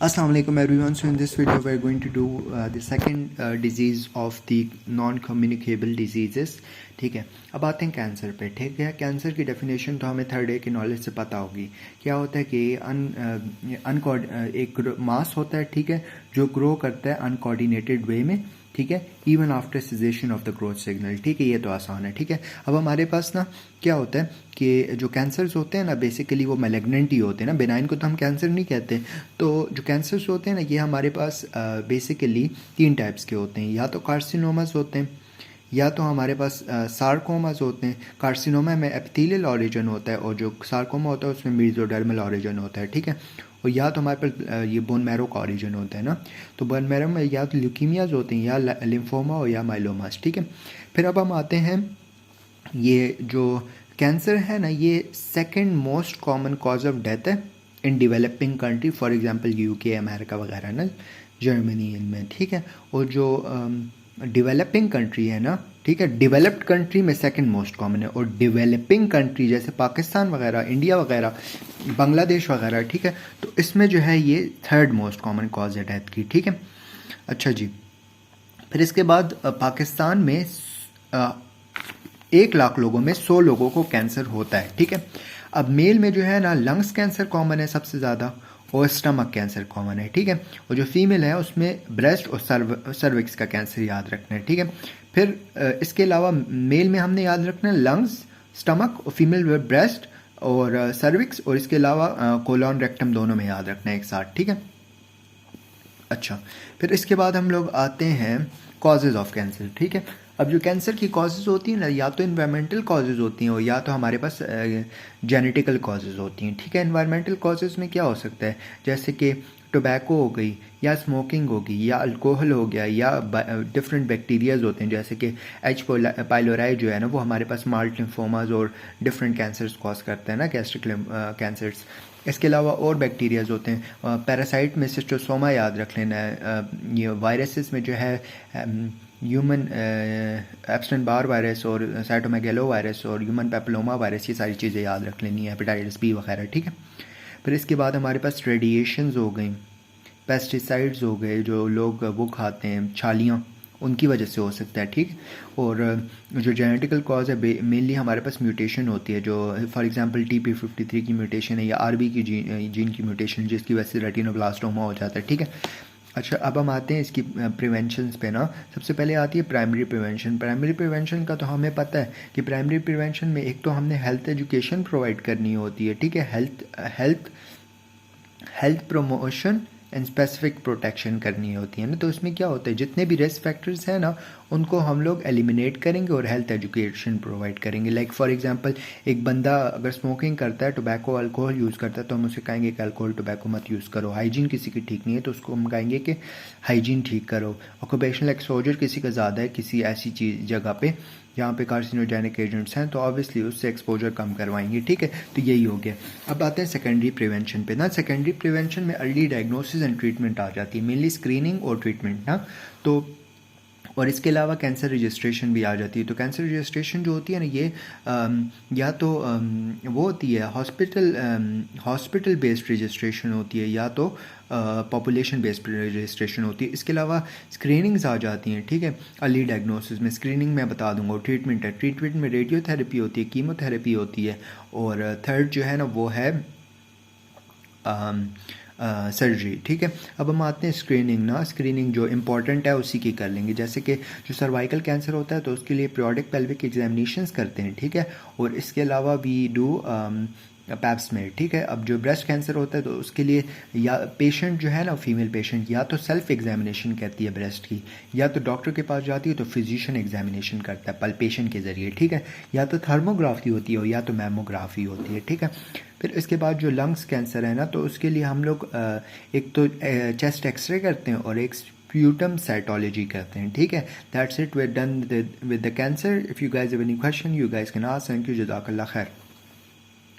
Assalamu alaikum everyone. So in this video we are going to do the second disease of the non-communicable diseases. ठीक है, अब आते हैं cancer पे. ठीक है, कैंसर की डेफिनेशन तो हमें थर्ड डे की नॉलेज से पता होगी. क्या होता है कि एक मास होता है, ठीक है, जो ग्रो करता है अनकोऑर्डिनेटेड वे में. ठीक है, even after caseation of the growth signal. ठीक है, ये तो आसान है. ठीक है, अब हमारे पास ना क्या होता है कि जो कैंसर्स होते हैं ना बेसिकली वो मैलिग्नेंट ही होते हैं ना. बेनाइन को तो हम कैंसर नहीं कहते. तो जो कैंसर्स होते हैं ना ये हमारे पास बेसिकली 3 टाइप्स के होते हैं. या तो कार्सिनोमास होते हैं, या तो हमारे पास सार्कोमास होते हैं. कार्सिनोमा में एपिथेलियल ऑरिजिन होता है और जो सार्कोमा होता है उसमें मेसोडर्मल ऑरिजिन होता है. ठीक है, और या तो हमारे पास ये बोन मैरो का ऑरिजिन होता है ना. तो बोन मैरो में या तो ल्यूकीमियाज होते हैं, या लिम्फोमा और या माइलोमास. ठीक है, फिर अब हम आते हैं, ये जो कैंसर है ना ये second most common cause of death है in developing country. For example UK, America वगैरह ना, जर्मनी इनमें. ठीक है, और जो डेवलपिंग कंट्री है ना, ठीक है, डेवलप्ड कंट्री में सेकंड मोस्ट कॉमन है, और डेवलपिंग कंट्री जैसे पाकिस्तान वगैरह, इंडिया वगैरह, बांग्लादेश वगैरह, ठीक है, तो इसमें जो है ये थर्ड मोस्ट कॉमन कॉज है डेथ की. ठीक है, अच्छा जी. फिर इसके बाद पाकिस्तान में 1 लाख लोगों में 100 लोगों को कैंसर होता है. ठीक है, अब मेल में जो है ना लंग्स कैंसर कॉमन है सबसे ज़्यादा, और स्टमक कैंसर कॉमन है. ठीक है, और जो फीमेल है उसमें ब्रेस्ट और सर्विक्स का कैंसर याद रखना है. ठीक है, फिर इसके अलावा मेल में हमने याद रखना है लंग्स, स्टमक, और फीमेल में ब्रेस्ट और सर्विक्स, और इसके अलावा कोलॉन, रेक्टम दोनों में याद रखना है एक साथ. ठीक है, अच्छा. फिर इसके बाद हम लोग आते हैं कॉजेज़ ऑफ कैंसर. ठीक है, अब जो कैंसर की कॉजेज़ होती हैं ना या तो इन्वायरमेंटल कॉजेज़ होती हैं और या तो हमारे पास जेनेटिकल कॉजेज़ होती हैं. ठीक है, इन्वायरमेंटल कॉजेज़ में क्या हो सकता है, जैसे कि टोबैको हो गई, या स्मोकिंग होगी, या अल्कोहल हो गया, या डिफरेंट बैक्टीरियाज होते हैं जैसे कि एच पाइलोराई जो है ना वो हमारे पास माल्ट लिम्फोमाज और डिफरेंट कैंसर्स कॉज करते हैं ना, गैस्ट्रिक कैंसर्स. इसके अलावा और बैक्टीरियाज होते हैं. पैरासाइट में सिस्टोसोमा याद रख लेना है. ये वायरसेस में जो है ह्यूमन एप्स्टन बार वायरस और साइटोमेगेलो वायरस और ह्यूमन पेपिलोमा वायरस, ये सारी चीज़ें याद रख लेनी है, हेपेटाइटिस बी वगैरह. ठीक है, फिर इसके बाद हमारे पास रेडिएशंस हो गई, पेस्टिसाइड्स हो गए, जो लोग वो खाते हैं छालियाँ, उनकी वजह से हो सकता है. ठीक, और जो जेनेटिकल कॉज है मेनली हमारे पास म्यूटेशन होती है, जो फॉर एग्जांपल TP53 की म्यूटेशन है, या RB की जीन की म्यूटेशन जिसकी वजह से रेटिनोब्लास्टोमा हो जाता है. ठीक है, अच्छा. अब हम आते हैं इसकी प्रिवेंशन पे ना. सबसे पहले आती है प्राइमरी प्रिवेंशन. प्राइमरी प्रिवेंशन का तो हमें पता है कि प्राइमरी प्रिवेंशन में एक तो हमने हेल्थ एजुकेशन प्रोवाइड करनी होती है. ठीक है, health promotion and specific protection करनी होती है ना. तो इसमें क्या होता है, जितने भी रिस्क फैक्टर्स हैं ना उनको हम लोग एलिमिनेट करेंगे और हेल्थ एजुकेशन प्रोवाइड करेंगे. लाइक फॉर एग्जांपल एक बंदा अगर स्मोकिंग करता है, टोबैको अल्कोहल यूज़ करता है, तो हम उसे कहेंगे कि अल्कोहल टोबैको मत यूज़ करो. हाइजीन किसी की ठीक नहीं है तो उसको हम कहेंगे कि हाइजीन ठीक करो. ऑक्यूपेशनल एक्सपोजर किसी का ज़्यादा है किसी ऐसी चीज़ जगह पे जहाँ पे कार्सिनोजेनिक एजेंट्स हैं, तो ऑब्वियसली उससे एक्सपोजर कम करवाएंगे. ठीक है, तो यही हो गया. अब आते हैं सेकेंडरी प्रिवेंशन पे ना. सेकेंडरी प्रिवेंशन में अर्ली डायग्नोसिस एंड ट्रीटमेंट आ जाती है, मेनली स्क्रीनिंग और ट्रीटमेंट ना. तो और इसके अलावा कैंसर रजिस्ट्रेशन भी आ जाती है. तो कैंसर रजिस्ट्रेशन जो होती है ना ये या तो वो होती है हॉस्पिटल बेस्ड रजिस्ट्रेशन होती है, या तो पॉपुलेशन बेस्ड रजिस्ट्रेशन होती है. इसके अलावा स्क्रीनिंग्स आ जाती हैं. ठीक है, अर्ली डायग्नोसिस में स्क्रीनिंग मैं बता दूंगा. और ट्रीटमेंट है, ट्रीटमेंट में रेडियोथेरेपी होती है, कीमोथेरेपी होती है, और थर्ड जो है ना वो है सर्जरी. ठीक है, अब हम आते हैं स्क्रीनिंग ना. स्क्रीनिंग जो इंपॉर्टेंट है उसी की कर लेंगे. जैसे कि जो सर्वाइकल कैंसर होता है तो उसके लिए पीरियोडिक पेल्विक एग्जामिनेशंस करते हैं. ठीक है, और इसके अलावा वी डू पैप्समेयर. ठीक है, अब जो ब्रेस्ट कैंसर होता है तो उसके लिए या पेशेंट जो है ना फीमेल पेशेंट या तो सेल्फ एग्जामिनेशन कहती है ब्रेस्ट की, या तो डॉक्टर के पास जाती है तो फिजिशियन एग्जामिनेशन करता है पल्पेशन के ज़रिए. ठीक है, या तो थर्मोग्राफी होती है या तो मैमोग्राफी होती है. ठीक है, फिर इसके बाद जो लंग्स कैंसर है ना तो उसके लिए हम लोग एक तो चेस्ट एक्सरे करते हैं और एक स्प्यूटम साइटोलॉजी करते हैं. ठीक है, that's it, we are done with the cancer. If you guys have any question you guys can ask. Thank you, जज़ाकल्लाह खैर.